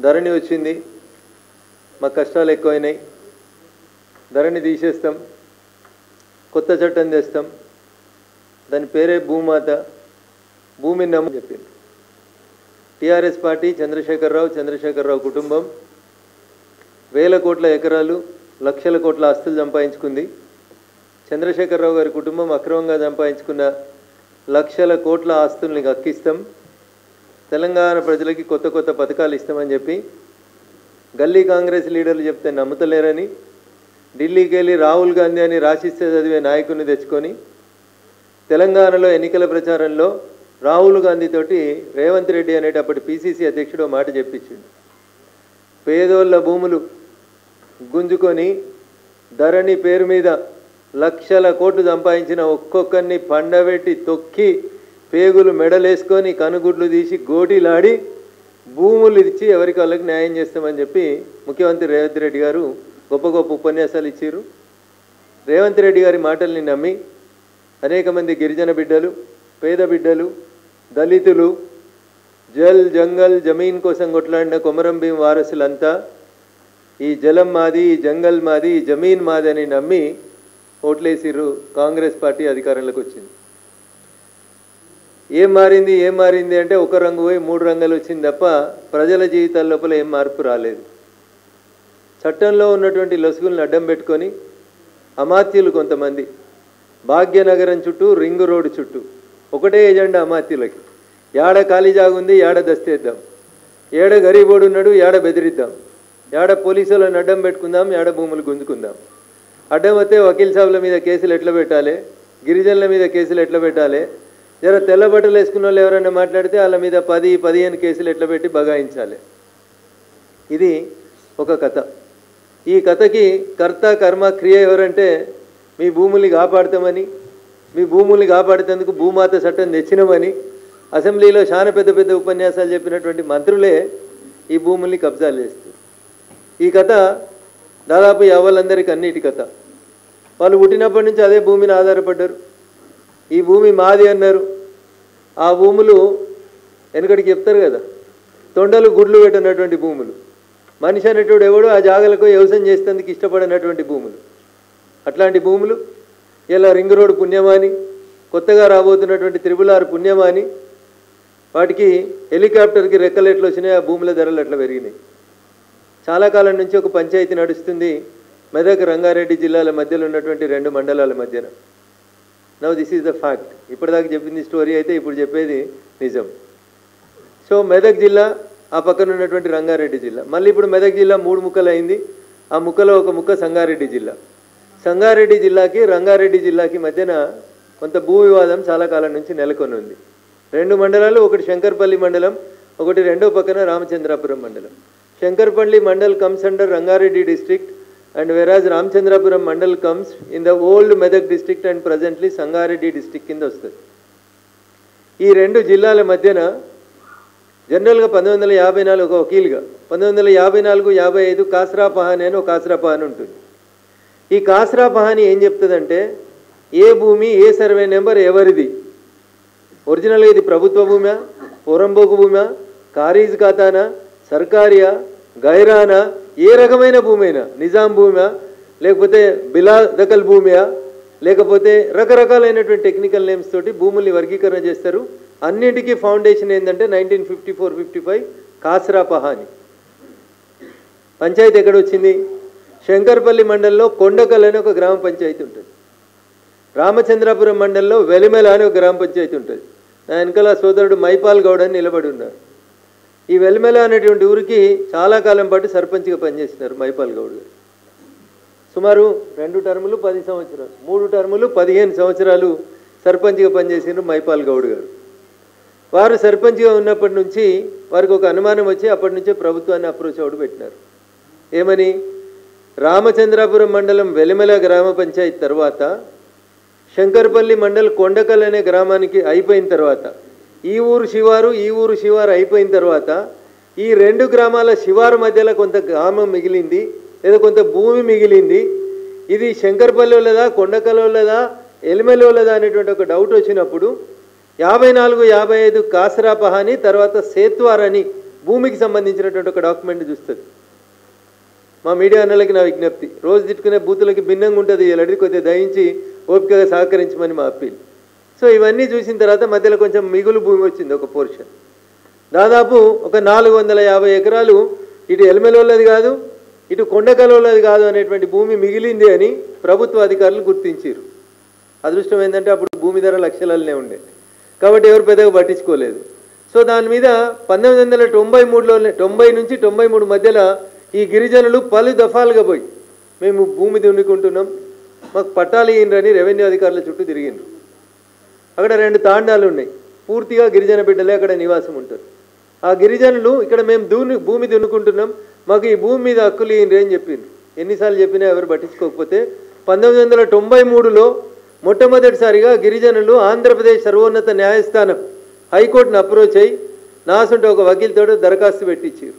ధరణి వచ్చింది, మా కష్టాలు ఎక్కువైనాయి, ధరణి తీసేస్తాం, కొత్త చట్టం తెస్తాం, దాని పేరే భూమాత, భూమిని నమ్మని చెప్పింది. టీఆర్ఎస్ పార్టీ చంద్రశేఖరరావు కుటుంబం వేల కోట్ల ఎకరాలు, లక్షల కోట్ల ఆస్తులు సంపాదించుకుంది. చంద్రశేఖరరావు గారి కుటుంబం అక్రమంగా సంపాదించుకున్న లక్షల కోట్ల ఆస్తుల్ని హక్కిస్తాం, తెలంగాణ ప్రజలకి కొత్త కొత్త పథకాలు ఇస్తామని చెప్పి గల్లీ కాంగ్రెస్ లీడర్లు చెప్తే నమ్ముతలేరని ఢిల్లీకి వెళ్ళి రాహుల్ గాంధీ అని రాసిస్తే చదివే నాయకుడిని తెచ్చుకొని తెలంగాణలో ఎన్నికల ప్రచారంలో రాహుల్ గాంధీ తోటి రేవంత్ రెడ్డి అనేటప్పటి పిసిసి అధ్యక్షుడు మాట చెప్పించిండు. పేదోళ్ళ భూములు గుంజుకొని ధరణి పేరు మీద లక్షల కోట్లు సంపాదించిన ఒక్కొక్కరిని పండబెట్టి తొక్కి పేగులు మెడలేసుకొని కనుగుడ్లు తీసి గోటీలాడి భూములు ఇచ్చి ఎవరికి వాళ్ళకి న్యాయం చేస్తామని చెప్పి ముఖ్యమంత్రి రేవంత్ రెడ్డి గారు గొప్ప గొప్ప ఉపన్యాసాలు ఇచ్చారు. రేవంత్ రెడ్డి గారి మాటల్ని నమ్మి అనేక మంది గిరిజన బిడ్డలు, పేద బిడ్డలు, దళితులు, జల్ జంగల్ జమీన్ కోసం కొట్లాడిన కొమరం భీం వారసులంతా ఈ జలం మాది, ఈ జంగల్ మాది, ఈ జమీన్ మాది అని నమ్మి ఓట్లేసిర్రు. కాంగ్రెస్ పార్టీ అధికారంలోకి వచ్చింది. ఏం మారింది అంటే ఒక రంగు పోయి 3 రంగులు వచ్చింది తప్ప ప్రజల జీవితాల లోపల ఏం మార్పు రాలేదు. చట్టంలో ఉన్నటువంటి లొసుగులను అడ్డం పెట్టుకొని అమాత్యులు కొంతమంది భాగ్యనగరం చుట్టూ, రింగ్ రోడ్డు చుట్టూ ఒకటే ఎజెండా అమాత్యులకి. ఏడ ఖాళీ జాగుంది, ఏడ దస్తేద్దాం, ఏడ గరీబోడు ఉన్నాడు, ఏడ బెదిరిద్దాం, ఏడ పోలీసులను అడ్డం పెట్టుకుందాం, ఏడ భూములు గుంజుకుందాం. అడ్డం వస్తే వకీల్ సాబుల మీద కేసులు ఎట్లా పెట్టాలి, గిరిజనుల మీద కేసులు ఎట్లా పెట్టాలి, జర తెల్ల బట్టలు వేసుకున్న వాళ్ళు ఎవరైనా మాట్లాడితే వాళ్ళ మీద 10-15 కేసులు ఎట్లా పెట్టి బగాయించాలి. ఇది ఒక కథ. ఈ కథకి కర్త కర్మ క్రియ ఎవరంటే మీ భూముల్ని కాపాడుతామని, మీ భూముల్ని కాపాడేందుకు భూమాత చట్టం తెచ్చినామని అసెంబ్లీలో చాలా పెద్ద పెద్ద ఉపన్యాసాలు చెప్పినటువంటి మంత్రులే ఈ భూముల్ని కబ్జాలు చేస్తారు. ఈ కథ దాదాపు యవ్వలందరికీ అన్నిటి కథ. వాళ్ళు పుట్టినప్పటి నుంచి అదే భూమిని ఆధారపడ్డారు. ఈ భూమి మాది అన్నారు. ఆ భూములు వెనకడికి చెప్తారు కదా, తొండలు గుడ్లు పెట్టినటువంటి భూములు, మనిషి అనేటోడు ఎవడో ఆ జాగలకు వ్యవసాయం చేసేందుకు ఇష్టపడినటువంటి భూములు. అట్లాంటి భూములు ఇలా రింగ్ రోడ్డు పుణ్యమాని, కొత్తగా రాబోతున్నటువంటి త్రిపుల్-ఆర్ పుణ్యమాని, వాటికి హెలికాప్టర్కి రెక్కలు ఎట్లా వచ్చినాయి, ఆ భూముల ధరలు ఎట్లా పెరిగినాయి. చాలా కాలం నుంచి ఒక పంచాయతీ నడుస్తుంది మెదక్, రంగారెడ్డి జిల్లాల మధ్యలో ఉన్నటువంటి 2 మండలాల మధ్యన. Now this is the fact. ఇప్పటిదాకా చెప్పింది స్టోరీ అయితే ఇప్పుడు చెప్పేది నిజం. సో మెదక్ జిల్లా, ఆ పక్కన ఉన్నటువంటి రంగారెడ్డి జిల్లా, మళ్ళీ ఇప్పుడు మెదక్ జిల్లా 3 ముక్కలు అయింది. ఆ ముక్కలో ఒక ముక్క సంగారెడ్డి జిల్లా. సంగారెడ్డి జిల్లాకి రంగారెడ్డి జిల్లాకి మధ్యన కొంత భూ వివాదం చాలా కాలం నుంచి నెలకొని ఉంది. 2 మండలాలు, ఒకటి శంకర్పల్లి మండలం, ఒకటి రెండో పక్కన రామచంద్రాపురం మండలం. Shankarpally mandal comes under Rangareddy district and whereas Ramchandrapuram mandal comes in the old Medak district and presently Sangareddy district కింద వస్తుంది. ఈ 2 జిల్లాల మధ్యన జనరల్గా 1954 ఒక వకీల్గా 1954-55 కాస్రా పహాని అని ఒక కాస్రా పహాని ఉంటుంది. ఈ కాస్రా పహాని ఏం చెప్తుందంటే ఏ భూమి, ఏ సర్వే నెంబర్ ఎవరిది, ఒరిజినల్గా ఇది ప్రభుత్వ భూమా, పొరంబోకు భూమా, ఖారీజ్ ఖాతానా, సర్కారియా, గైరానా, ఏ రకమైన భూమైనా, నిజాం భూమా, లేకపోతే బిలా దఖల్ భూమియా, లేకపోతే రకరకాలైనటువంటి టెక్నికల్ నేమ్స్ తోటి భూముల్ని వర్గీకరణ చేస్తారు. అన్నిటికీ ఫౌండేషన్ ఏంటంటే 1954-55 కాస్రా పహాని. పంచాయతీ ఎక్కడ వచ్చింది? శంకర్పల్లి మండలంలో కొండకల్ అని ఒక గ్రామ పంచాయతీ ఉంటుంది. రామచంద్రాపురం మండలంలో వెలిమెల అని ఒక గ్రామ పంచాయతీ ఉంటుంది. నా వెనకాల సోదరుడు మైపాల్ గౌడ్ అని నిలబడి ఉన్నారు. ఈ వెలిమెల అనేటువంటి ఊరికి చాలా కాలం పాటు సర్పంచ్గా పనిచేసినారు మైపాల్ గౌడ్ గారు. సుమారు 2 టర్ములు 10 సంవత్సరాలు, 3 టర్ములు 15 సంవత్సరాలు సర్పంచ్గా పనిచేసినారు మైపాల్ గౌడ్ గారు. వారు సర్పంచ్గా ఉన్నప్పటి నుంచి వారికి ఒక అనుమానం వచ్చి అప్పటి నుంచే ప్రభుత్వాన్ని అప్రోచ్ అవుట్ పెట్టినారు. ఏమని? రామచంద్రాపురం మండలం వెలిమెల గ్రామ పంచాయతీ తర్వాత శంకర్పల్లి మండల్ కొండకల్ అనే గ్రామానికి అయిపోయిన తర్వాత, ఈ ఊరు శివారు అయిపోయిన తర్వాత ఈ 2 గ్రామాల శివారు మధ్యలో కొంత గ్రామం మిగిలింది, లేదా కొంత భూమి మిగిలింది. ఇది శంకర్పల్లి వాళ్ళదా, కొండకల్ వాళ్ళదా, ఎలిమెల వాళ్ళదా అనేటువంటి ఒక డౌట్ వచ్చినప్పుడు 54-55 కాస్రా పహాని తర్వాత సేత్వార్ అని భూమికి సంబంధించినటువంటి ఒక డాక్యుమెంట్ చూస్తుంది. మా మీడియా అన్నలకి నా విజ్ఞప్తి, రోజు తిట్టుకునే బూతులకి భిన్నంగా ఉంటుంది, ఇలాంటిది కొద్దిగా దయించి ఓపికగా సహకరించమని మా అప్పీల్. సో ఇవన్నీ చూసిన తర్వాత మధ్యలో కొంచెం మిగులు భూమి వచ్చింది, ఒక పోర్షన్ దాదాపు ఒక 450 ఎకరాలు ఇటు ఎల్మెలోళ్ళది కాదు, ఇటు కొండకలోళ్ళది కాదు అనేటువంటి భూమి మిగిలింది అని ప్రభుత్వ అధికారులు గుర్తించారు. అదృష్టం ఏంటంటే అప్పుడు భూమి ధర లక్షలనే ఉండే కాబట్టి ఎవరు పెద్దగా పట్టించుకోలేదు. సో దాని మీద 1993 నుంచి 93 మధ్యలో ఈ గిరిజనులు పలు దఫాలుగా పోయి మేము భూమి దున్నుకుంటున్నాం, మాకు పట్టాలు ఇయ్యండి రెవెన్యూ అధికారుల చుట్టూ తిరిగిండ్రు. అక్కడ 2 తాండాలు ఉన్నాయి, పూర్తిగా గిరిజన బిడ్డలే అక్కడ నివాసం ఉంటారు. ఆ గిరిజనులు ఇక్కడ మేము భూమి దున్నుకుంటున్నాం, మాకు ఈ భూమి మీద హక్కులు ఇయ్యండి అని చెప్పిండ్రు. ఎన్నిసార్లు చెప్పినా ఎవరు పట్టించుకోకపోతే 1993లో మొట్టమొదటిసారిగా గిరిజనులు ఆంధ్రప్రదేశ్ సర్వోన్నత న్యాయస్థానం హైకోర్టును అప్రోచ్ అయ్యి నాసుంటే ఒక వకీల్తోడు దరఖాస్తు పెట్టించారు.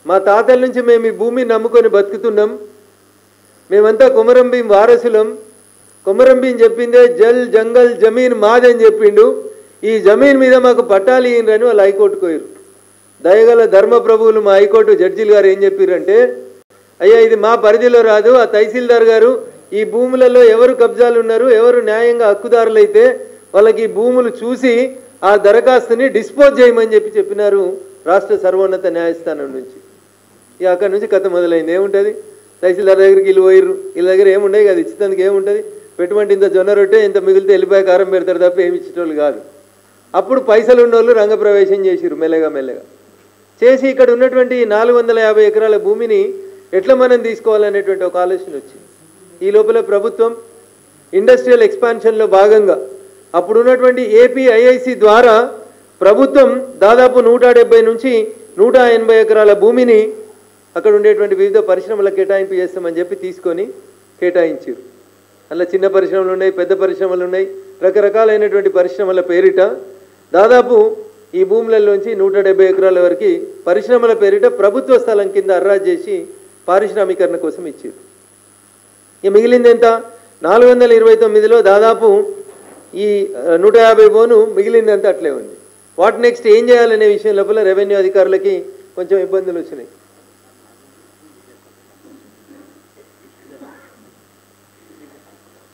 మా తాతల నుంచి మేము ఈ భూమిని నమ్ముకొని బతుకుతున్నాం, మేమంతా కొమరంభీం వారసులం, కొమరంభీం చెప్పిందే జల్ జంగల్ జమీన్ మాదని చెప్పిండు, ఈ జమీన్ మీద మాకు పట్టాలు ఇయ్యండి వాళ్ళు హైకోర్టుకు పోయారు. దయగల ధర్మ ప్రభువులు మా హైకోర్టు జడ్జిలు గారు ఏం చెప్పారంటే, అయ్యా ఇది మా పరిధిలో రాదు, ఆ తహసీల్దార్ గారు ఈ భూములలో ఎవరు కబ్జాలు ఉన్నారు, ఎవరు న్యాయంగా హక్కుదారులైతే వాళ్ళకి ఈ భూములు చూసి ఆ దరఖాస్తుని డిస్పోజ్ చేయమని చెప్పినారు రాష్ట్ర సర్వోన్నత న్యాయస్థానం నుంచి. ఇక అక్కడి నుంచి కథ మొదలైంది. ఏముంటుంది, తహసీల్దార్ దగ్గరికి వీళ్ళు పోయిర్రు, వీళ్ళ దగ్గర ఏముండవు కదా, ఇచ్చినందుకు ఏముంటుంది, పెట్టుబడి ఇంత జొన్న రొట్టె ఇంత మిగిలితే వెళ్ళిపోయి కారం పెడతారు తప్ప ఏమి ఇచ్చేటోళ్ళు కాదు. అప్పుడు పైసలు ఉన్నోళ్ళు రంగప్రవేశం చేసిరు, మెల్లగా చేసి ఇక్కడ ఉన్నటువంటి 450 ఎకరాల భూమిని ఎట్లా మనం తీసుకోవాలనేటువంటి ఒక ఆలోచన వచ్చింది. ఈ లోపల ప్రభుత్వం ఇండస్ట్రియల్ ఎక్స్పాన్షన్లో భాగంగా అప్పుడున్నటువంటి ఏపీఐఐసి ద్వారా ప్రభుత్వం దాదాపు 170 నుంచి 180 ఎకరాల భూమిని అక్కడ ఉండేటువంటి వివిధ పరిశ్రమలకు కేటాయింపు చేస్తామని చెప్పి తీసుకొని కేటాయించారు. అలా చిన్న పరిశ్రమలు ఉన్నాయి, పెద్ద పరిశ్రమలు ఉన్నాయి, రకరకాలైనటువంటి పరిశ్రమల పేరిట దాదాపు ఈ భూములలోంచి 170 ఎకరాల వరకు పరిశ్రమల పేరిట ప్రభుత్వ స్థలం కింద అర్రాజు చేసి పారిశ్రామీకరణ కోసం ఇచ్చారు. ఇక మిగిలింది ఎంత, 429లో దాదాపు ఈ 150 పోను మిగిలిందంతా అట్లే ఉంది. వాట్ నెక్స్ట్ ఏం చేయాలనే విషయం లోపల రెవెన్యూ అధికారులకి కొంచెం ఇబ్బందులు వచ్చినాయి.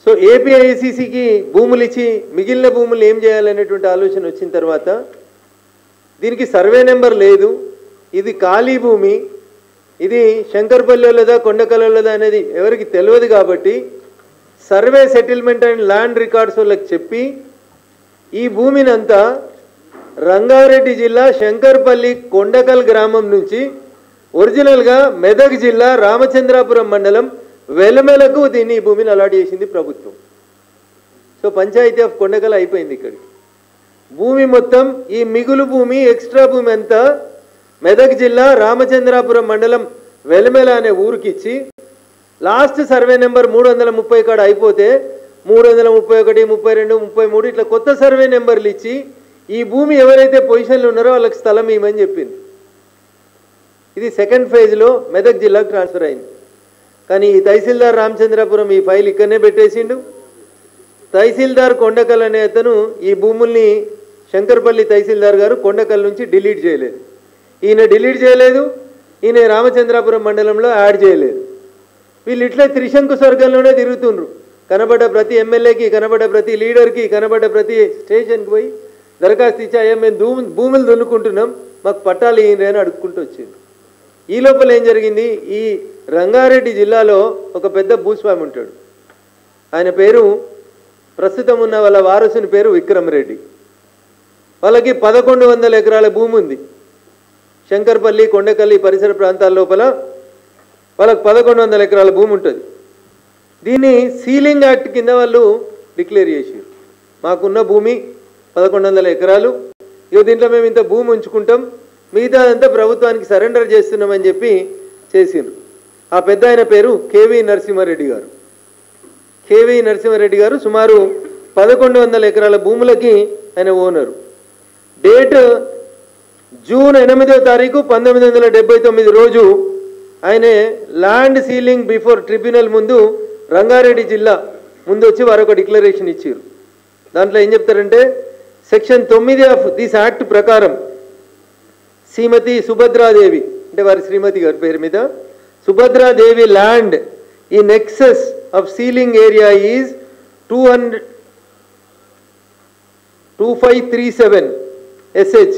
సో ఏపీఐసిసికి భూములు ఇచ్చి మిగిలిన భూములు ఏం చేయాలనేటువంటి ఆలోచన వచ్చిన తర్వాత దీనికి సర్వే నెంబర్ లేదు, ఇది ఖాళీ భూమి, ఇది శంకర్పల్లిలోదా కొండకల్లోదా అనేది ఎవరికి తెలియదు కాబట్టి survey settlement and land records వాళ్ళకి చెప్పి ఈ భూమిని అంతా రంగారెడ్డి జిల్లా శంకర్పల్లి కొండకల్ గ్రామం నుంచి ఒరిజినల్గా మెదక్ జిల్లా రామచంద్రాపురం మండలం వెలమెలకు దీన్ని ఈ భూమిని అలాట్ చేసింది ప్రభుత్వం. సో పంచాయతీ ఆఫ్ కొండకల్ అయిపోయింది. ఇక్కడికి భూమి మొత్తం ఈ మిగులు భూమి ఎక్స్ట్రా భూమి అంతా మెదక్ జిల్లా రామచంద్రాపురం మండలం వెలమెల అనే ఊరికి ఇచ్చి లాస్ట్ సర్వే నెంబర్ 330 కాడ అయిపోతే 331, 32, 33 ఇట్లా కొత్త సర్వే నెంబర్లు ఇచ్చి ఈ భూమి ఎవరైతే పొజిషన్లో ఉన్నారో వాళ్ళకి స్థలం ఇవ్వమని చెప్పింది. ఇది సెకండ్ ఫేజ్లో మెదక్ జిల్లాకు ట్రాన్స్ఫర్ అయింది. కానీ ఈ తహసీల్దార్ రామచంద్రాపురం ఈ ఫైల్ ఇక్కడనే పెట్టేసిండు. తహసీల్దార్ కొండకల్ అనే అతను ఈ భూముల్ని శంకర్పల్లి తహసీల్దార్ గారు కొండకల్ నుంచి డిలీట్ చేయలేదు. ఈయన డిలీట్ చేయలేదు, ఈయన రామచంద్రాపురం మండలంలో యాడ్ చేయలేదు. వీళ్ళు ఇట్లా త్రిశంకు స్వర్గంలోనే తిరుగుతుండ్రు. కనబడ్డ ప్రతి ఎమ్మెల్యేకి, కనబడ్డ ప్రతి లీడర్కి, కనబడ్డ ప్రతి స్టేషన్కి పోయి దరఖాస్తు ఇచ్చాయా మేము భూములు దున్నుకుంటున్నాం, మాకు పట్టాలు ఇయ్యండి అని అడుక్కుంటూ వచ్చింది. ఈ లోపల ఏం జరిగింది, ఈ రంగారెడ్డి జిల్లాలో ఒక పెద్ద భూస్వామి ఉంటాడు. ఆయన పేరు ప్రస్తుతం ఉన్న వాళ్ళ వారసుని పేరు విక్రమ్ రెడ్డి. వాళ్ళకి 1100 ఎకరాల భూమి ఉంది. శంకర్పల్లి కొండకల్లి పరిసర ప్రాంతాల లోపల వాళ్ళకి 1100 ఎకరాల భూమి ఉంటుంది. దీన్ని సీలింగ్ యాక్ట్ కింద వాళ్ళు డిక్లేర్ చేశారు. మాకున్న భూమి 1100 ఎకరాలు, ఇక దీంట్లో మేము ఇంత భూమి ఉంచుకుంటాం, మిగతా అంతా ప్రభుత్వానికి సరెండర్ చేస్తున్నామని చెప్పి చేసిండ్రు. ఆ పెద్ద ఆయన పేరు కేవీ నరసింహారెడ్డి గారు. కేవీ నరసింహారెడ్డి గారు సుమారు 1100 ఎకరాల భూములకి ఆయన ఓనరు. డేట్ జూన్ 8వ తారీఖు 1979 రోజు ఆయన ల్యాండ్ సీలింగ్ బిఫోర్ ట్రిబ్యునల్ ముందు రంగారెడ్డి జిల్లా ముందు వచ్చి వారు ఒక డిక్లరేషన్ ఇచ్చారు. దాంట్లో ఏం చెప్తారంటే, సెక్షన్ 9 ఆఫ్ దిస్ యాక్ట్ ప్రకారం శ్రీమతి సుభద్రాదేవి అంటే వారి శ్రీమతి గారి పేరు మీద Subhadra Devi land in excess of ceiling area is 2537 SH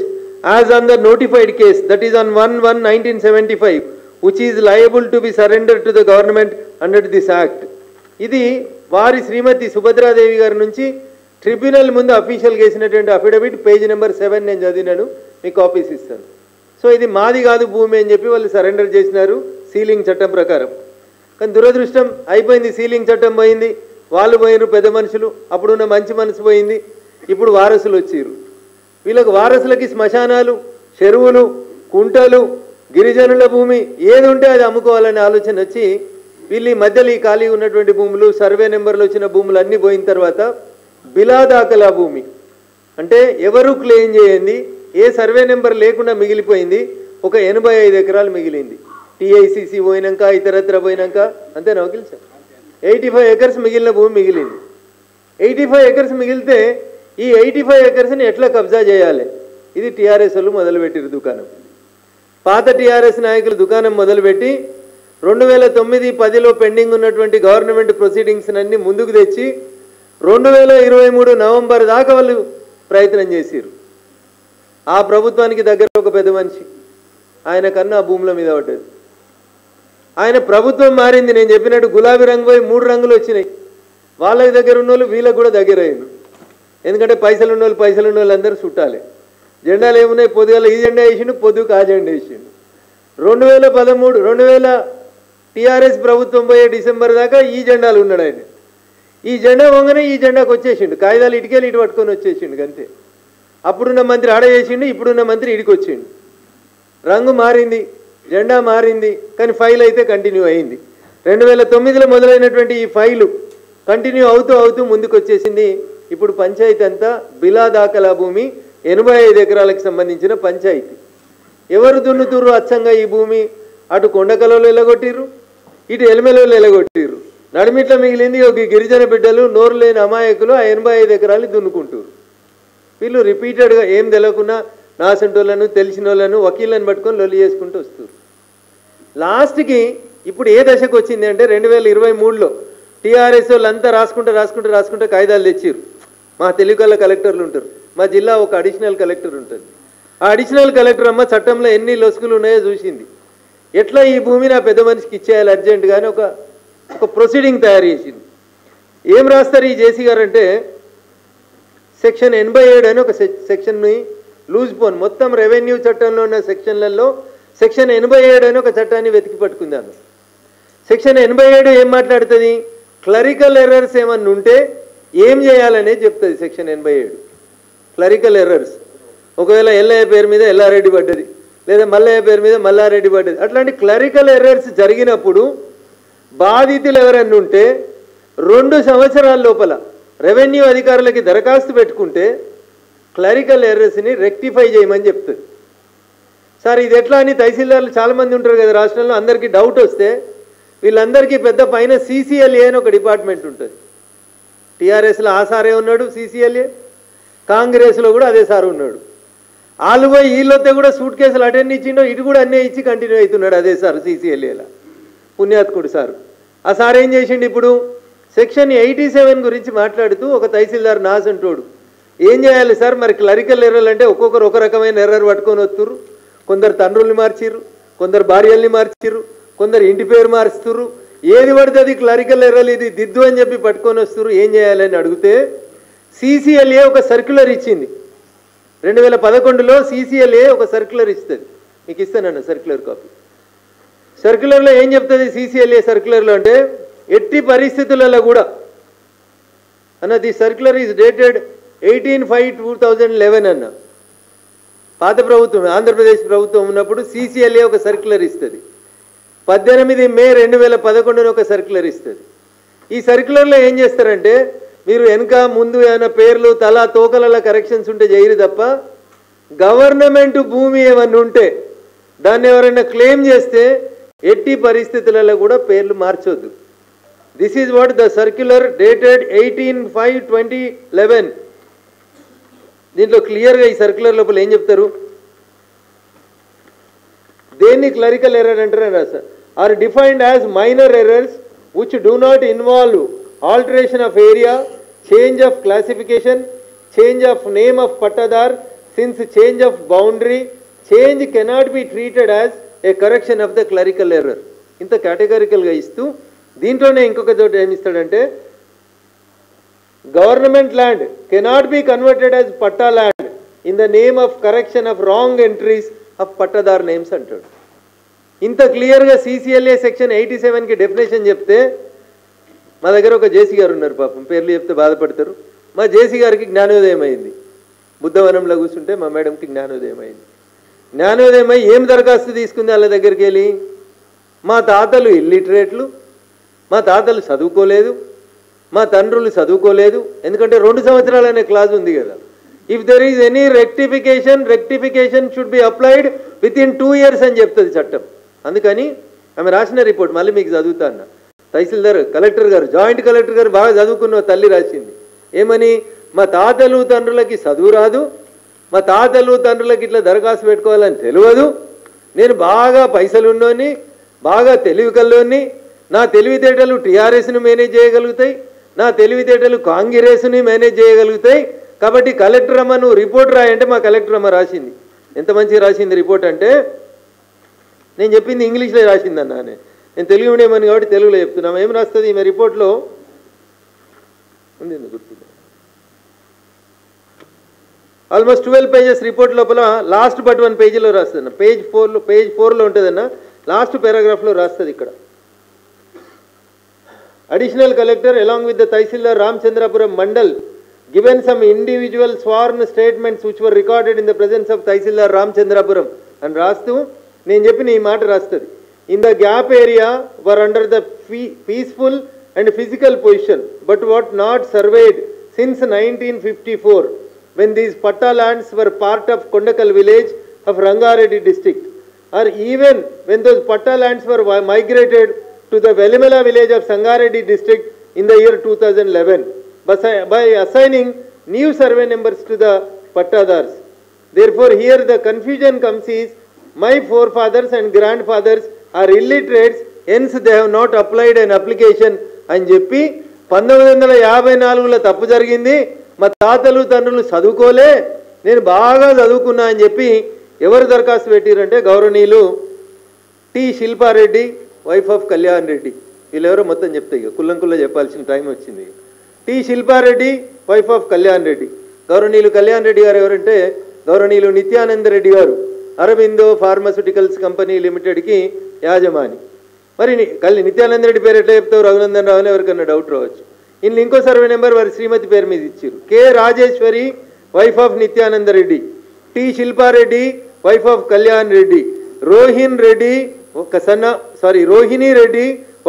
as on the notified case, that is on 1/1/1975, which is liable to be surrendered to the government under this act. ఇది వారి శ్రీమతి సుభద్రాదేవి గారి నుంచి ట్రిబ్యునల్ ముందు అఫీషియల్గా వేసినటువంటి అఫిడవిట్ పేజ్ నెంబర్ 7 నేను చదివినాను, మీకు copies ఇస్తాను. సో ఇది మాది కాదు భూమి అని చెప్పి వాళ్ళు సరెండర్ చేసినారు సీలింగ్ చట్టం ప్రకారం. కానీ దురదృష్టం అయిపోయింది, సీలింగ్ చట్టం పోయింది, వాళ్ళు పోయినారు పెద్ద మనుషులు, అప్పుడున్న మంచి మనసు పోయింది, ఇప్పుడు వారసులు వచ్చారు. వీళ్ళకి వారసులకి శ్మశానాలు, చెరువులు, కుంటలు, గిరిజనుల భూమి ఏది ఉంటే అది అమ్ముకోవాలనే ఆలోచన వచ్చి వీళ్ళు ఈ మధ్యలో ఈ ఖాళీ ఉన్నటువంటి భూములు, సర్వే నెంబర్లు వచ్చిన భూములు అన్నీ పోయిన తర్వాత బిలాదాఖలా భూమి అంటే ఎవరు క్లెయిమ్ చేయండి, ఏ సర్వే నెంబర్ లేకుండా మిగిలిపోయింది ఒక 85 ఎకరాలు మిగిలింది. టీఐసిసి పోయినాక ఇతరత్ర పోయినాక అంతే నవకిల్ సార్ 85 ఎకర్స్ మిగిలిన భూమి మిగిలింది. 85 ఎకర్స్ మిగిలితే ఈ 85 ఎకర్స్ని ఎట్లా కబ్జా చేయాలి, ఇది టీఆర్ఎస్ వాళ్ళు మొదలుపెట్టారు దుకాణం. పాత టీఆర్ఎస్ నాయకులు దుకాణం మొదలుపెట్టి 2009-10లో పెండింగ్ ఉన్నటువంటి గవర్నమెంట్ ప్రొసీడింగ్స్ అన్ని ముందుకు తెచ్చి 2023 నవంబర్ దాకా వాళ్ళు ప్రయత్నం చేశారు. ఆ ప్రభుత్వానికి దగ్గర ఒక పెద్ద మనిషి, ఆయన కన్నా ఆ భూముల మీద పడ్డది. ఆయన ప్రభుత్వం మారింది, నేను చెప్పినట్టు గులాబీ రంగు పోయి 3 రంగులు వచ్చినాయి. వాళ్ళకి దగ్గర ఉన్న వాళ్ళు వీళ్ళకి కూడా దగ్గర అయ్యారు. ఎందుకంటే పైసలు ఉన్న వాళ్ళు అందరూ చుట్టాలి. జెండాలు ఏమున్నాయి, పొద్దుగాల ఈ జెండా వేసిండు, పొద్దుకు ఆ జెండా వేసిండు. 2013 టీఆర్ఎస్ ప్రభుత్వం పోయే డిసెంబర్ దాకా ఈ జెండాలు ఉన్నాడు ఆయన. ఈ జెండా వంగనే ఈ జెండాకు వచ్చేసిండు, కాగితాలు ఇటుకెళ్ళి ఇటు పట్టుకొని వచ్చేసిండు అంతే. అప్పుడున్న మంత్రి ఆడ చేసిండు, ఇప్పుడున్న మంత్రి ఇడికి వచ్చిండు. రంగు మారింది, జెండా మారింది, కానీ ఫైల్ అయితే కంటిన్యూ అయింది. 2009లో మొదలైనటువంటి ఈ ఫైలు కంటిన్యూ అవుతూ ముందుకు వచ్చేసింది. ఇప్పుడు పంచాయతీ అంతా బిలా దాఖలా భూమి 85 ఎకరాలకు సంబంధించిన పంచాయతీ. ఎవరు దున్నుతుర్రు అచ్చంగా ఈ భూమి? అటు కొండకలలో ఎలగొట్టిర్రు, ఇటు ఎలిమెలలో ఎలగొట్టిర్రు. నడిమిట్ల మిగిలింది ఒక గిరిజన బిడ్డలు, నోరు లేని అమాయకులు ఆ 85 ఎకరాలు దున్నుకుంటారు. వీళ్ళు రిపీటెడ్గా ఏం తెలియకుండా నాసంటోళ్ళను తెలిసిన వాళ్ళను వకీళ్ళని పట్టుకొని లొల్లి చేసుకుంటూ వస్తారు. లాస్ట్కి ఇప్పుడు ఏ దశకు వచ్చింది అంటే 2023లో టీఆర్ఎస్ వాళ్ళంతా రాసుకుంటూ కాగితాలు తెచ్చిర్రు. మా తెలుగుల కలెక్టర్లు ఉంటారు, మా జిల్లా ఒక అడిషనల్ కలెక్టర్ ఉంటుంది. ఆ అడిషనల్ కలెక్టర్ అమ్మ చట్టంలో ఎన్ని లొసుగులు ఉన్నాయో చూసింది. ఎట్లా ఈ భూమి నా పెద్ద మనిషికి ఇచ్చేయాలి అర్జెంటుగా అని ఒక ప్రొసీడింగ్ తయారు చేసింది. ఏం రాస్తారు ఈ జేసీ గారు అంటే సెక్షన్ 87 అని ఒక సెక్షన్ని లూజ్ పోన్ మొత్తం రెవెన్యూ చట్టంలో ఉన్న సెక్షన్లలో సెక్షన్ 87 అని ఒక చట్టాన్ని వెతికి పట్టుకుందాను. సెక్షన్ 87 ఏం మాట్లాడుతుంది? క్లరికల్ ఎర్రర్స్ ఏమన్నా ఉంటే ఏం చేయాలనేది చెప్తుంది సెక్షన్ 87. క్లరికల్ ఎర్రర్స్, ఒకవేళ ఎల్లయ్య పేరు మీద ఎల్లారెడ్డి పడ్డది, లేదా మల్లయ్య పేరు మీద మల్లారెడ్డి పడ్డది, అట్లాంటి క్లరికల్ ఎర్రర్స్ జరిగినప్పుడు బాధితులు ఎవరన్నా ఉంటే 2 సంవత్సరాల లోపల రెవెన్యూ అధికారులకి దరఖాస్తు పెట్టుకుంటే క్లరికల్ ఎర్రర్స్ని రెక్టిఫై చేయమని చెప్తుంది. సార్ ఇది ఎట్లా అని తహసీల్దార్లు చాలామంది ఉంటారు కదా రాష్ట్రంలో, అందరికీ డౌట్ వస్తే వీళ్ళందరికీ పెద్ద పైన CCLA అని ఒక డిపార్ట్మెంట్ ఉంటుంది. టీఆర్ఎస్లో ఆ సారే ఉన్నాడు CCLA, కాంగ్రెస్లో కూడా అదే సార్ ఉన్నాడు. వాళ్ళు పోయి వీళ్ళొస్తే కూడా సూట్ కేసులు అటెండ్ ఇచ్చిండో, ఇటు కూడా అన్నీ ఇచ్చి కంటిన్యూ అవుతున్నాడు అదే సార్ CCLAలో, పుణ్యాత్కుడు సారు. ఆ సార్ ఏం చేసిండు? ఇప్పుడు సెక్షన్ 87 గురించి మాట్లాడుతూ ఒక తహసీల్దార్ నాస్ అంటోడు ఏం చేయాలి సార్ మరి క్లరికల్ ఎర్రర్లు అంటే ఒక్కొక్కరు ఒక రకమైన ఎర్రర్ పట్టుకొని వస్తుర్రు. కొందరు తండ్రుల్ని మార్చిర్రు, కొందరు భార్యల్ని మార్చిర్రు, కొందరు ఇంటి పేరు మారుస్తుర్రు, ఏది పడితే అది క్లరికల్ ఎర్రర్లు ఇది దిద్దు అని చెప్పి పట్టుకొని వస్తుర్రు. ఏం చేయాలని అడిగితే CCLA ఒక సర్క్యులర్ ఇచ్చింది. 2011లో CCLA ఒక సర్క్యులర్ ఇస్తుంది, మీకు ఇస్తానన్న సర్క్యులర్ కాపీ. సర్క్యులర్లో ఏం చెప్తుంది CCLA సర్క్యులర్లో అంటే ఎట్టి పరిస్థితులలో కూడా అన్న ది సర్క్యులర్ ఈజ్ డేటెడ్ 18/5/2011 అన్న. పాత ప్రభుత్వం ఆంధ్రప్రదేశ్ ప్రభుత్వం ఉన్నప్పుడు CCLA ఒక సర్క్యులర్ ఇస్తుంది. 18 మే 2011 ఒక సర్క్యులర్ ఇస్తుంది. ఈ సర్క్యులర్లో ఏం చేస్తారంటే మీరు వెనక ముందు ఏమైనా పేర్లు తలా తోకల కరెక్షన్స్ ఉంటే చేయరు తప్ప గవర్నమెంట్ భూమి ఏమన్నా ఉంటే దాన్ని ఎవరైనా క్లెయిమ్ చేస్తే ఎట్టి పరిస్థితులలో కూడా పేర్లు మార్చొద్దు. This is what the circular dated 18/5/2011. దీంట్లో క్లియర్గా ఈ సర్క్యులర్ లోపల ఏం చెప్తారు? దేన్ని క్లరికల్ ఎర్రర్ అంటారని రాస్తారు. Are defined as minor errors which do not involve alteration of area, change of classification, change of name of pattadar, since change of boundary change cannot be treated as a correction of the clerical error. ఇంత కేటగారికల్గా ఇస్తూ దీంట్లోనే ఇంకొక చోట ఏమి ఇస్తాడంటే government land cannot be converted as patta land in the name of correction of wrong entries of pattadar names అంటాడు. ఇంత క్లియర్గా CCLA సెక్షన్ 87కి డెఫినేషన్ చెప్తే మా దగ్గర ఒక జేసీ గారు ఉన్నారు, పాపం పేర్లు చెప్తే బాధపడతారు. మా జేసీ గారికి జ్ఞానోదయం అయింది. బుద్ధవనంలో కూర్చుంటే మా మేడంకి జ్ఞానోదయం అయింది. జ్ఞానోదయం అయ్యి ఏం దరఖాస్తు తీసుకుంది వాళ్ళ దగ్గరికి వెళ్ళి, మా తాతలు ఇల్లిటరేట్లు, మా తాతలు చదువుకోలేదు, మా తండ్రులు చదువుకోలేదు. ఎందుకంటే 2 సంవత్సరాలు అనే క్లాజ్ ఉంది కదా. If there is any rectification should be applied with in 2 years అని చెప్తుంది చట్టం. అందుకని ఆమె రాసిన రిపోర్ట్ మళ్ళీ మీకు చదువుతా అన్న. తహసీల్దార్, కలెక్టర్ గారు, జాయింట్ కలెక్టర్ గారు బాగా చదువుకున్న తల్లి రాసింది. ఏమని, మా తాతలు తండ్రులకి చదువు రాదు, మా తాతలు తండ్రులకి ఇట్లా దరఖాస్తు పెట్టుకోవాలని తెలియదు, నేను బాగా పైసలున్నోని, బాగా తెలివి కల్లోని, నా తెలివితేటలు టీఆర్ఎస్ను మేనేజ్ చేయగలుగుతాయి, నా తెలివితేటలు కాంగ్రెస్ని మేనేజ్ చేయగలుగుతాయి, కాబట్టి కలెక్టర్ అమ్మ నువ్వు రిపోర్ట్ రాయంటే మా కలెక్టర్ అమ్మ రాసింది. ఎంత మంచిగా రాసింది రిపోర్ట్ అంటే, నేను చెప్పింది ఇంగ్లీష్లో రాసిందన్నా, నేను తెలుగు మీడియం కాబట్టి తెలుగులో చెప్తున్నాము. ఏం రాస్తుంది ఈమె రిపోర్ట్లో ఉంది, గుర్తుంది. ఆల్మోస్ట్ 12 pages రిపోర్ట్ లోపల లాస్ట్ బట్ 1 పేజీలో రాస్తుంది. పేజ్ 4లో ఉంటుందన్న, లాస్ట్ పారాగ్రాఫ్లో రాస్తుంది. ఇక్కడ additional collector along with the Tahsildar Ramchandrapuram Mandal given some individual sworn statements which were recorded in the presence of Tahsildar Ramchandrapuram అని రాస్తూ నేను చెప్పిన ఈ మాట రాస్తుంది. In the gap area were under the peaceful and physical position but what not surveyed since 1954 when these patta lands were part of Kondakal village of Rangareddy district, or even when those patta lands were migrated to the Velimala village of Sangareddy district in the year 2011 by assigning new survey numbers to the pattadars. Therefore here the confusion comes is my forefathers and grandfathers are illiterates, hence they have not applied an application అని చెప్పి 1954లో తప్పు జరిగింది, మా తాతలు తండ్రులు చదువుకోలే, నేను బాగా చదువుకున్నా అని చెప్పి ఎవరు దరఖాస్తు పెట్టారంటే గౌరవనీయులు T Shilpa Reddy, wife of Kalyan Reddy. వీళ్ళెవరో మొత్తం చెప్తాయి, ఇక కుల్లంకుల్లో చెప్పాల్సిన టైం వచ్చింది. T Shilpa Reddy, wife of Kalyan Reddy. గౌరవనీయులు కళ్యాణ్ రెడ్డి గారు ఎవరంటే గౌరవనీయులు నిత్యానంద రెడ్డి గారు, అరవిందో ఫార్మాస్యూటికల్స్ కంపెనీ లిమిటెడ్కి యాజమాని. మరి నిత్యానంద రెడ్డి పేరు ఎట్లా చెప్తావు, రఘునందన్ రావు అని ఎవరికన్నా డౌట్ రావచ్చు. ఇందులో ఇంకో సర్వే నెంబర్ వారి శ్రీమతి పేరు మీద ఇచ్చారు. K Rajeshwari, wife of Nityananda Reddy. T Shilpa Reddy, wife of Kalyan Reddy. Rohini Reddy,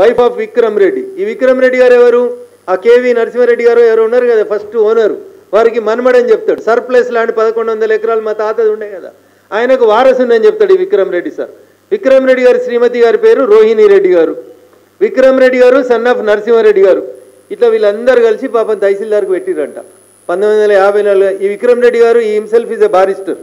wife of Vikram Reddy. ఈ విక్రమ్ రెడ్డి గారు ఎవరు, ఆ కేవి నరసింహారెడ్డి గారు ఎవరు ఉన్నారు కదా ఫస్ట్ ఓనరు, వారికి మనమడని చెప్తాడు. సర్ప్లస్ ల్యాండ్ 1100 ఎకరాలు మా తాతది ఉండే కదా, ఆయనకు వారసుని చెప్తాడు ఈ విక్రమ్ రెడ్డి సార్. విక్రమ్ రెడ్డి గారి శ్రీమతి గారి పేరు రోహిణి రెడ్డి గారు. విక్రమ్ రెడ్డి గారు సన్ ఆఫ్ నరసింహారెడ్డి గారు. ఇట్లా వీళ్ళందరూ కలిసి పాపం తహసీల్దార్కి పెట్టిరంట 1954. ఈ విక్రమ్ రెడ్డి గారు ఈ హిమ్సెల్ఫ్ ఈజ్ ఎ బారిస్టర్.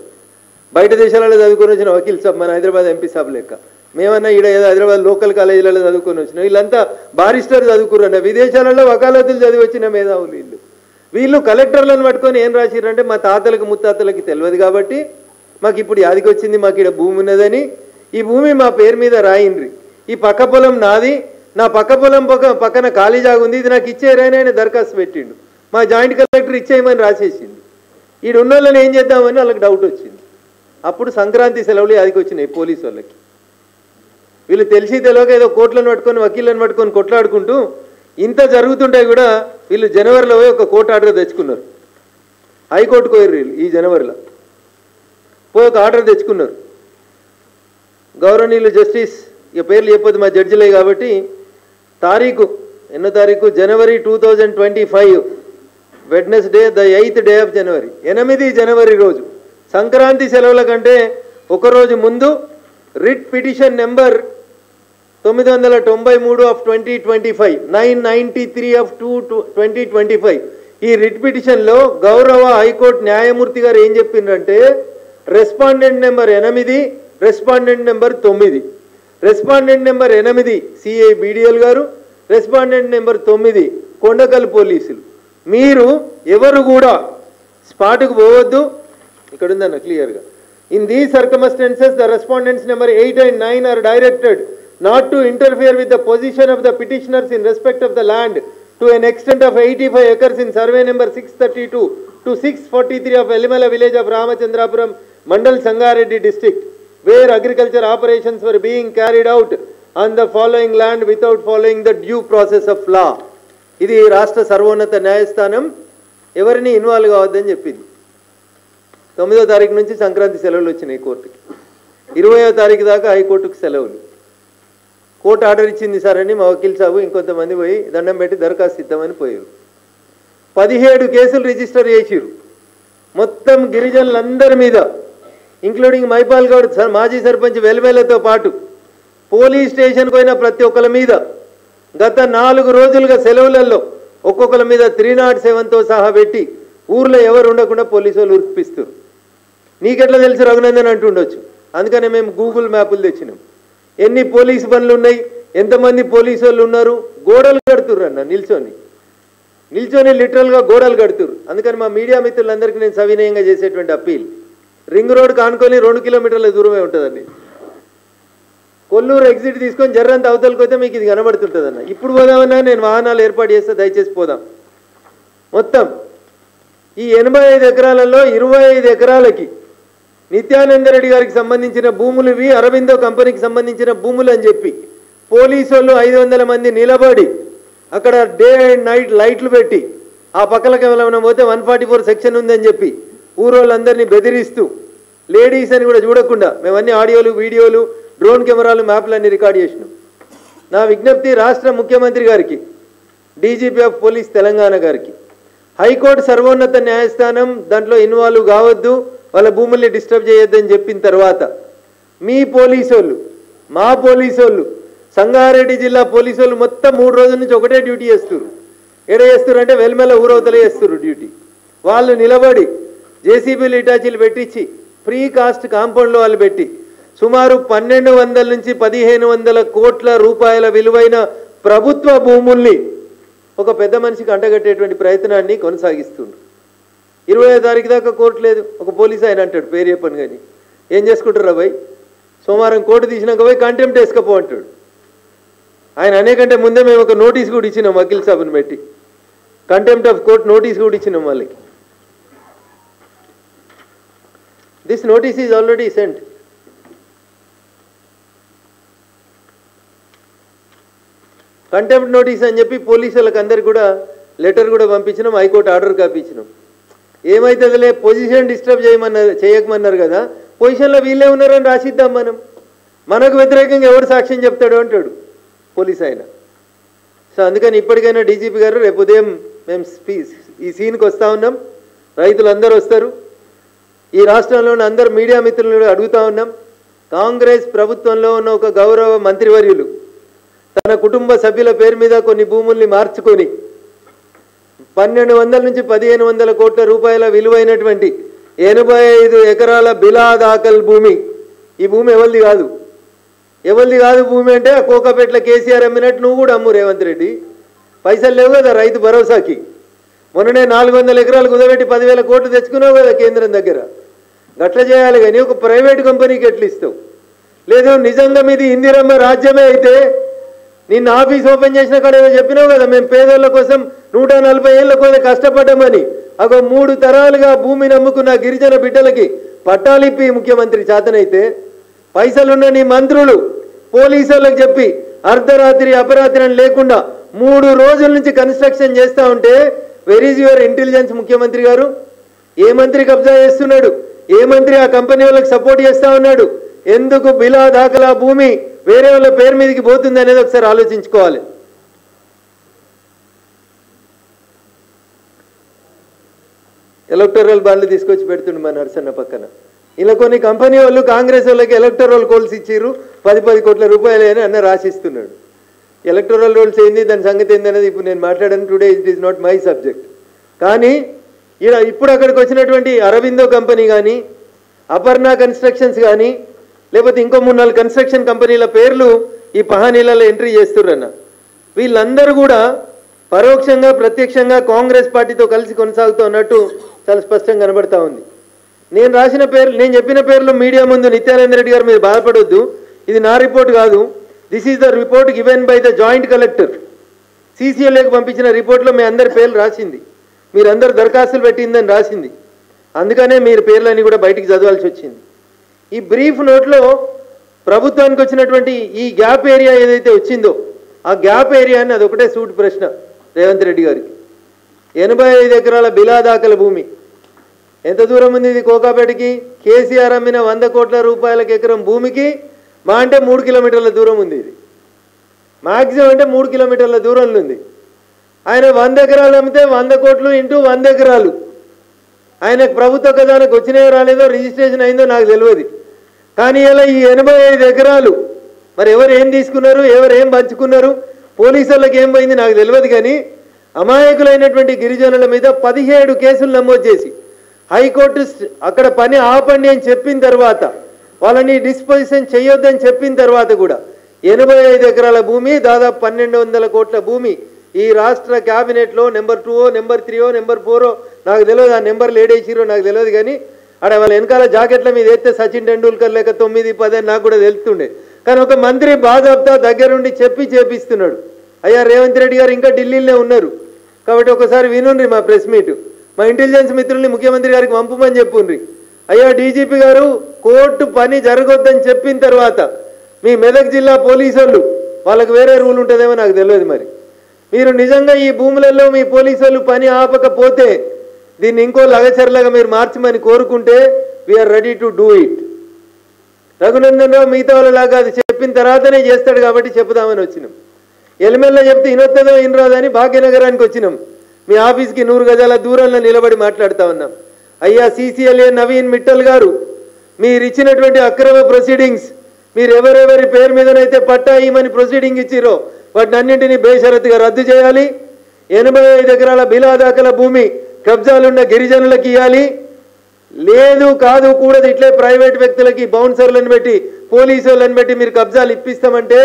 బయట దేశాలలో చదువుకొని వచ్చిన వకీల్ సాబ్, మన హైదరాబాద్ ఎంపీ సాబ్ లెక్క. మేమన్నా ఈడ ఏదో హైదరాబాద్ లోకల్ కాలేజీలలో చదువుకొని వచ్చినాం, వీళ్ళంతా బారిస్టర్ చదువుకురంట. విదేశాలలో వకాలతులు చదివి వచ్చిన మేధావులు వీళ్ళు కలెక్టర్లను పట్టుకొని ఏం రాసిరంటే మా తాతలకు ముత్తాతలకి తెలియదు కాబట్టి మాకు ఇప్పుడు యాదికి వచ్చింది, మాకు ఇక్కడ భూమి ఉన్నదని ఈ భూమి మా పేరు మీద రాయిండ్రి, ఈ పక్క పొలం నాది, నా పక్క పొలం పక్కన ఖాళీ జాగా ఉంది, ఇది నాకు ఇచ్చేయరని ఆయన దరఖాస్తు పెట్టిండు. మా జాయింట్ కలెక్టర్ ఇచ్చేయమని రాసేసింది. ఈడు ఉన్న వాళ్ళని ఏం చేద్దామని వాళ్ళకి డౌట్ వచ్చింది. అప్పుడు సంక్రాంతి సెలవులు యాదికి వచ్చినాయి పోలీసు వాళ్ళకి. వీళ్ళు తెలిసి తెలియక ఏదో కోర్టులను పట్టుకొని వకీళ్ళని పట్టుకొని కొట్లాడుకుంటూ ఇంత జరుగుతుంటే కూడా వీళ్ళు జనవరిలో పోయి ఒక కోర్టు ఆర్డర్ తెచ్చుకున్నారు. హైకోర్టుకు పోయారు వీళ్ళు ఈ జనవరిలో పోయి ఒక ఆర్డర్ తెచ్చుకున్నారు. గౌరవనీయులు జస్టిస్, ఇక పేర్లు చెప్పొద్దు మా జడ్జిలే కాబట్టి, ఎన్నో తారీఖు జనవరి 2025 Wednesday the 8th day of January, 8 జనవరి రోజు సంక్రాంతి సెలవుల కంటే ఒకరోజు ముందు writ petition number 993 of 2025, 993 of 2025 ఈ రిట్ పిటిషన్లో గౌరవ హైకోర్టు న్యాయమూర్తి గారు ఏం చెప్పిండ్రంటే respondent number 8 respondent number 9, respondent number 8 CI BDL గారు, రెస్పాండెంట్ నెంబర్ 9 కొండకల్ పోలీసులు. మీరు ఎవరు కూడా స్పాట్కు పోవద్దు. ఇక్కడ ఉందన్న క్లియర్గా. In these circumstances the respondents number 8 and 9 are directed not to interfere with the position of the petitioners in respect of the land to an extent of 85 acres in survey number 632 to 643 of Elimala village of Ramachandrapuram, Mandal Sangareddy district, where agriculture operations were being carried out on the following land without following the due process of law. ఇది రాష్ట్ర సర్వోన్నత న్యాయస్థానం ఎవరిని involve కావద్దని చెప్పింది. 9వ తారీఖు నుంచి సంక్రాంతి సెలవులు వచ్చినాయి కోర్టుకి, 20వ తారీఖు దాకా హైకోర్టుకు సెలవులు. కోర్టు ఆర్డర్ ఇచ్చింది సార్ అని మా వకీల్ సాబు ఇంకొంతమంది పోయి దండం పెట్టి దరఖాస్తు ఇద్దామని పోయారు. 17 కేసులు రిజిస్టర్ చేసిరు మొత్తం గిరిజనులందరి మీద, ఇంక్లూడింగ్ మైపాల్ గౌడ్ మాజీ సర్పంచ్ వెల్వేలతో పాటు పోలీస్ స్టేషన్కి పోయిన ప్రతి ఒక్కరి మీద గత 4 రోజులుగా సెలవులలో ఒక్కొక్కరి మీద 307తో సహా పెట్టి ఊర్లో ఎవరు ఉండకుండా పోలీసు వాళ్ళు ఉరిపిస్తారు. నీకెట్లా తెలుసు రఘునందన్ అంటుండొచ్చు, అందుకనే మేము గూగుల్ మ్యాపులు తెచ్చినాం. ఎన్ని పోలీసు బండ్లు ఉన్నాయి, ఎంతమంది పోలీసు వాళ్ళు ఉన్నారు, గోడలు కడుతుర్రు అన్న, నిల్చొని లిటరల్గా గోడలు కడుతుర్రు. అందుకని మా మీడియా మిత్రులందరికీ నేను సవినయంగా చేసేటువంటి అప్పీల్, రింగ్ రోడ్ కానుకొని 2 కిలోమీటర్ల దూరమే ఉంటుందండి. కొల్లూరు ఎగ్జిట్ తీసుకొని జర్రంత అవతలకి పోతే మీకు ఇది కనబడుతుంటుందన్న. ఇప్పుడు పోదామన్నా నేను వాహనాలు ఏర్పాటు చేస్తే దయచేసి పోదాం. మొత్తం ఈ 85 ఎకరాలలో 25 ఎకరాలకి నిత్యానందరెడ్డి గారికి సంబంధించిన భూములు ఇవి, అరవిందో కంపెనీకి సంబంధించిన భూములు అని చెప్పి పోలీసు వాళ్ళు 500 మంది నిలబడి అక్కడ డే అండ్ నైట్ లైట్లు పెట్టి ఆ పక్కలకి ఏమైనా పోతే 144 సెక్షన్ ఉందని చెప్పి ఊరోళ్ళందరినీ బెదిరిస్తూ లేడీస్ అని కూడా చూడకుండా మేమన్నీ ఆడియోలు, వీడియోలు, డ్రోన్ కెమెరాలు, మ్యాప్లన్నీ రికార్డ్ చేసినాం. నా విజ్ఞప్తి రాష్ట్ర ముఖ్యమంత్రి గారికి, డీజీపీ ఆఫ్ పోలీస్ తెలంగాణ గారికి, హైకోర్టు సర్వోన్నత న్యాయస్థానం దాంట్లో ఇన్వాల్వ్ కావద్దు, వాళ్ళ భూముల్ని డిస్టర్బ్ చేయొద్దని చెప్పిన తర్వాత మీ పోలీసు వాళ్ళు, మా పోలీసు వాళ్ళు, సంగారెడ్డి జిల్లా పోలీసు వాళ్ళు మొత్తం 3 రోజుల నుంచి ఒకటే డ్యూటీ చేస్తారు. ఎడ చేస్తారు అంటే వెల్మెల ఊరవతలే చేస్తారు డ్యూటీ. వాళ్ళు నిలబడి జేసీబీలు ఇటాచీలు పెట్టించి ఫ్రీ కాస్ట్ కాంపౌండ్లో వాళ్ళు పెట్టి సుమారు 1200 నుంచి 1500 కోట్ల రూపాయల విలువైన ప్రభుత్వ భూముల్ని ఒక పెద్ద మనిషికి అంటగట్టేటువంటి ప్రయత్నాన్ని కొనసాగిస్తుండ్రు. 20వ తారీఖు దాకా కోర్టు లేదు. ఒక పోలీసు ఆయన అంటాడు, పేరు చెప్పను కానీ, ఏం చేసుకుంటారు అబ్బాయి, సోమవారం కోర్టు తీసినాక పోయి కంటెంప్ట్ వేసుకపో అంటాడు. ఆయన అనేకంటే ముందే మేము ఒక నోటీస్ కూడా ఇచ్చినాం, వకీల్ సాబుని పెట్టి కంటెంప్ట్ ఆఫ్ కోర్ట్ నోటీస్ కూడా ఇచ్చినాం వాళ్ళకి. This notice is already sent. Contempt notice అని చెప్పి పోలీసులకు అందరికి కూడా లెటర్ కూడా పంపించినాం, హైకోర్టు ఆర్డర్ కాపించినాం. ఏమైతుందిలే, పొజిషన్ డిస్టర్బ్ చేయకమన్నారు కదా, పొజిషన్లో వీళ్ళే ఉన్నారని రాసిద్దాం మనం, మనకు వ్యతిరేకంగా ఎవరు సాక్ష్యం చెప్తాడు అంటాడు పోలీస్ ఆయన. సో అందుకని ఇప్పటికైనా డీజీపీ గారు, రేపు ఉదయం మేము ఈ సీన్కి వస్తూ ఉన్నాం, రైతులు అందరూ వస్తారు, ఈ రాష్ట్రంలోని అందరు మీడియా మిత్రులను అడుగుతూ ఉన్నాం. కాంగ్రెస్ ప్రభుత్వంలో ఉన్న ఒక గౌరవ మంత్రివర్యులు తన కుటుంబ సభ్యుల పేరు మీద కొన్ని భూముల్ని మార్చుకొని 1200 నుంచి 1500 కోట్ల రూపాయల విలువైనటువంటి 85 ఎకరాల బిలా దాఖల్ భూమి, ఈ భూమి ఎవరిది కాదు. భూమి అంటే కోకాపేటలో కేసీఆర్ అమ్మినట్టు నువ్వు కూడా అమ్ము రేవంత్ రెడ్డి, పైసలు లేవు కదా రైతు భరోసాకి. మొన్ననే 400 ఎకరాలు కుదబెట్టి 10,000 కోట్లు తెచ్చుకున్నావు కదా కేంద్రం దగ్గర. గట్ల చేయాలి కానీ ఒక ప్రైవేట్ కంపెనీకి ఎట్లు ఇస్తావు? లేదు నిజంగా మీది ఇందిరమ్మ రాజ్యమే అయితే నిన్న ఆఫీస్ ఓపెన్ చేసిన కాడ ఏదో చెప్పినావు కదా, మేము పేదోళ్ళ కోసం 140 ఏళ్ళ కోసం కష్టపడ్డామని. అగో 3 తరాలుగా భూమిని నమ్ముకున్న గిరిజన బిడ్డలకి పట్టాలిప్పి ముఖ్యమంత్రి చేతనైతే పైసలున్న నీ మంత్రులు పోలీసులకు చెప్పి అర్ధరాత్రి అపరాత్రి అని లేకుండా 3 రోజుల నుంచి కన్స్ట్రక్షన్ చేస్తూ ఉంటే వెర్ ఈజ్ యువర్ ఇంటెలిజెన్స్ ముఖ్యమంత్రి గారు? ఏ మంత్రి కబ్జా చేస్తున్నాడు? ఏ మంత్రి ఆ కంపెనీ వాళ్ళకి సపోర్ట్ చేస్తూ ఉన్నాడు? ఎందుకు బిలా దాఖలా భూమి వేరే వాళ్ళ పేరు మీదకి పోతుంది అనేది ఒకసారి ఆలోచించుకోవాలి. ఎలక్టోరల్ బాండ్లు తీసుకొచ్చి పెడుతుండు మా నరసన్న పక్కన. ఇలా కొన్ని కంపెనీ వాళ్ళు కాంగ్రెస్ వాళ్ళకి ఎలక్టోరల్ కోల్స్ ఇచ్చిర్రు 10 కోట్ల రూపాయలు అని అన్న రాసిస్తున్నాడు. ఎలక్టోరల్ రోల్స్ ఏంది, దాని సంగతి ఏంది అనేది ఇప్పుడు నేను మాట్లాడాను. Today it is not my subject. కానీ ఇప్పుడు అక్కడికి వచ్చినటువంటి అరవిందో కంపెనీ కానీ, అపర్ణ కన్స్ట్రక్షన్స్ కానీ, లేకపోతే ఇంకో 3-4 కన్స్ట్రక్షన్ కంపెనీల పేర్లు ఈ పహానీలలో ఎంట్రీ చేస్తుర్రన్న. వీళ్ళందరూ కూడా పరోక్షంగా ప్రత్యక్షంగా కాంగ్రెస్ పార్టీతో కలిసి కొనసాగుతూ ఉన్నట్టు చాలా స్పష్టంగా కనబడతా ఉంది. నేను చెప్పిన పేర్లు మీడియా ముందు నిత్యానంద రెడ్డి గారు మీరు బాధపడొద్దు, ఇది నా రిపోర్ట్ కాదు. This is the report given by the joint collector. సీసీఎల్ఏకి పంపించిన రిపోర్ట్లో మీ అందరి పేర్లు రాసింది, మీరందరూ దరఖాస్తులు పెట్టిందని రాసింది. అందుకనే మీరు పేర్లన్నీ కూడా బయటికి చదవాల్సి వచ్చింది. ఈ బ్రీఫ్ నోట్లో ప్రభుత్వానికి వచ్చినటువంటి ఈ గ్యాప్ ఏరియా ఏదైతే వచ్చిందో ఆ గ్యాప్ ఏరియాని అదొకటే సూట్ ప్రశ్న రేవంత్ రెడ్డి గారికి. 85 ఎకరాల బిలాదాకల భూమి ఎంత దూరం ఉంది ఇది కోకాపేటకి? కేసీఆర్ అమ్మిన 100 కోట్ల రూపాయలకు ఎకరం భూమికి మా అంటే 3 కిలోమీటర్ల దూరం ఉంది. ఇది మ్యాక్సిమం అంటే 3 కిలోమీటర్ల దూరంలో ఉంది. ఆయన 100 ఎకరాలు అమ్మితే 100 కోట్లు ఇంటూ 100 ఎకరాలు. ఆయనకు ప్రభుత్వ ఖజానాకు వచ్చినాయో రాలేదో, రిజిస్ట్రేషన్ అయిందో నాకు తెలియదు. కానీ ఇలా ఈ 85 ఎకరాలు మరి ఎవరు ఏం తీసుకున్నారు, ఎవరు ఏం పంచుకున్నారు, పోలీసులకు ఏం పోయింది నాకు తెలియదు. కానీ అమాయకులైనటువంటి గిరిజనుల మీద 17 కేసులు నమోదు చేసి హైకోర్టు అక్కడ పని ఆపండి అని చెప్పిన తర్వాత, వాళ్ళని డిస్పోజిషన్ చేయొద్దని చెప్పిన తర్వాత కూడా 85 ఎకరాల భూమి, దాదాపు 1200 కోట్ల భూమి ఈ రాష్ట్ర క్యాబినెట్లో నెంబర్ 2 నెంబర్ 3 నెంబర్ 4 నాకు తెలియదు, ఆ నెంబర్లు ఏడేసిరో నాకు తెలియదు. కానీ అక్కడ వాళ్ళ వెనకాల జాకెట్ల మీద ఎత్తే సచిన్ టెండూల్కర్ లేక 9, 10 అని నాకు కూడా తెలుస్తుండే. కానీ ఒక మంత్రి బాధప్తా దగ్గరుండి చేపిస్తున్నాడు. అయ్యా రేవంత్ రెడ్డి గారు ఇంకా ఢిల్లీలోనే ఉన్నారు కాబట్టి ఒకసారి వినుండ్రి మా ప్రెస్ మీట్, మా ఇంటెలిజెన్స్ మిత్రుల్ని ముఖ్యమంత్రి గారికి పంపమని చెప్పుండ్రి. అయ్యా డీజీపీ గారు కోర్టు పని జరగొద్దని చెప్పిన తర్వాత మీ మెదక్ జిల్లా పోలీసు వాళ్ళకి వేరే రూల్ ఉంటుందేమో నాకు తెలియదు. మరి మీరు నిజంగా ఈ భూములలో మీ పోలీసు పని ఆపకపోతే దీన్ని ఇంకో లగచర్లాగా మీరు మార్చమని కోరుకుంటే we're ready to do it. Raghunandan Rao మిగతా వాళ్ళలాగా అది చెప్పిన తర్వాతనే చేస్తాడు కాబట్టి చెప్పుదామని వచ్చినాం. ఎలిమెల్లో చెప్తే ఇనొత్తదో ఇనరాదని భాగ్యనగరానికి వచ్చినాం. మీ ఆఫీస్కి 100 గజాల దూరంలో నిలబడి మాట్లాడుతూ ఉన్నాం. అయ్యా సీసీఎల్ఏ నవీన్ మిట్టల్ గారు, మీరు ఇచ్చినటువంటి అక్రమ ప్రొసీడింగ్స్, మీరు ఎవరెవరి పేరు మీదనైతే పట్టా ఇమని ప్రొసీడింగ్ ఇచ్చిరో వాటిని అన్నింటినీ బేషరతుగా రద్దు చేయాలి. 85 ఎకరాల బిలాదాకల భూమి కబ్జాలున్న గిరిజనులకు ఇవ్వాలి. లేదు కాదు కూడదు, ఇట్లే ప్రైవేట్ వ్యక్తులకి బౌన్సర్లను పెట్టి పోలీసు వాళ్ళని పెట్టి మీరు కబ్జాలు ఇప్పిస్తామంటే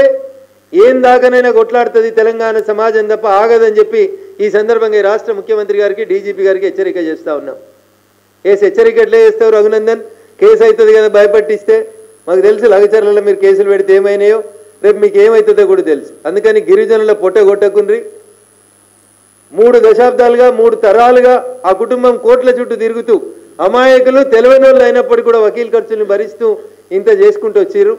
ఏం దాకానైనా కొట్లాడుతుంది తెలంగాణ సమాజం తప్ప ఆగదని చెప్పి ఈ సందర్భంగా ఈ రాష్ట్ర ముఖ్యమంత్రి గారికి డీజీపీ గారికి హెచ్చరిక చేస్తూ ఉన్నాం. హెచ్చరిక ఎట్లా చేస్తావు రఘునందన్? కేసు అవుతుంది కదా భయపట్టిస్తే. మాకు తెలుసు లగచర్లలో మీరు కేసులు పెడితే ఏమైనాయో, రేపు మీకు ఏమవుతుందో కూడా తెలుసు. అందుకని గిరిజనుల పొట్టగొట్టకుండ్రి. 3 దశాబ్దాలుగా 3 తరాలుగా ఆ కుటుంబం కోట్ల చుట్టూ తిరుగుతూ అమాయకులు తెలివైన వాళ్ళు అయినప్పటికీ కూడా వకీల్ ఖర్చులను భరిస్తూ ఇంత చేసుకుంటూ వచ్చారు.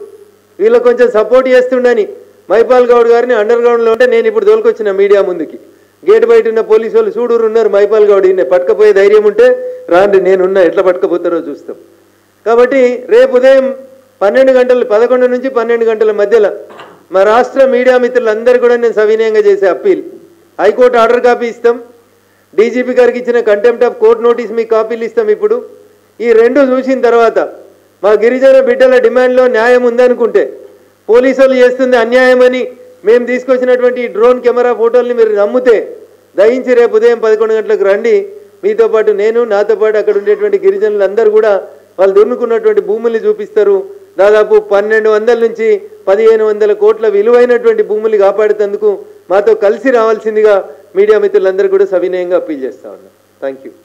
వీళ్ళకి కొంచెం సపోర్ట్ చేస్తుండని మైపాల్ గౌడ్ గారిని అండర్ గ్రౌండ్లో ఉంటే నేను ఇప్పుడు దోలుకొచ్చిన మీడియా ముందుకి. గేట్ బయట ఉన్న పోలీసు వాళ్ళు చూడూరు ఉన్నారు, మైపాల్ గౌడ్ ఈయన పట్టుకపోయే ధైర్యం ఉంటే రాండి, నేనున్నా, ఎట్లా పట్టుకపోతారో చూస్తాం. కాబట్టి రేపు ఉదయం 11 నుంచి 12 గంటల మధ్యలో మా రాష్ట్ర మీడియా మిత్రులందరూ కూడా నేను సవినయంగా చేసే అప్పీల్, హైకోర్టు ఆర్డర్ కాపీ ఇస్తాం, డీజీపీ గారికి ఇచ్చిన కంటెంప్ట్ ఆఫ్ కోర్ట్ నోటీస్ మీ కాపీలు ఇస్తాం. ఇప్పుడు ఈ 2 చూసిన తర్వాత మా గిరిజన బిడ్డల డిమాండ్లో న్యాయం ఉందనుకుంటే, పోలీసు వాళ్ళు చేస్తుంది అన్యాయమని మేము తీసుకొచ్చినటువంటి డ్రోన్ కెమెరా ఫోటోల్ని మీరు నమ్మితే దయించి రేపు ఉదయం 11 గంటలకు రండి. మీతో పాటు నేను, నాతో పాటు అక్కడ ఉండేటువంటి గిరిజనులందరూ కూడా వాళ్ళు దున్నుకున్నటువంటి భూముల్ని చూపిస్తారు. దాదాపు 1200 నుంచి 1500 కోట్ల విలువైనటువంటి భూములు కాపాడేందుకు మాతో కలిసి రావాల్సిందిగా మీడియా మిత్రులందరూ కూడా సవినయంగా అప్పీల్ చేస్తా ఉన్నాం. Thank you.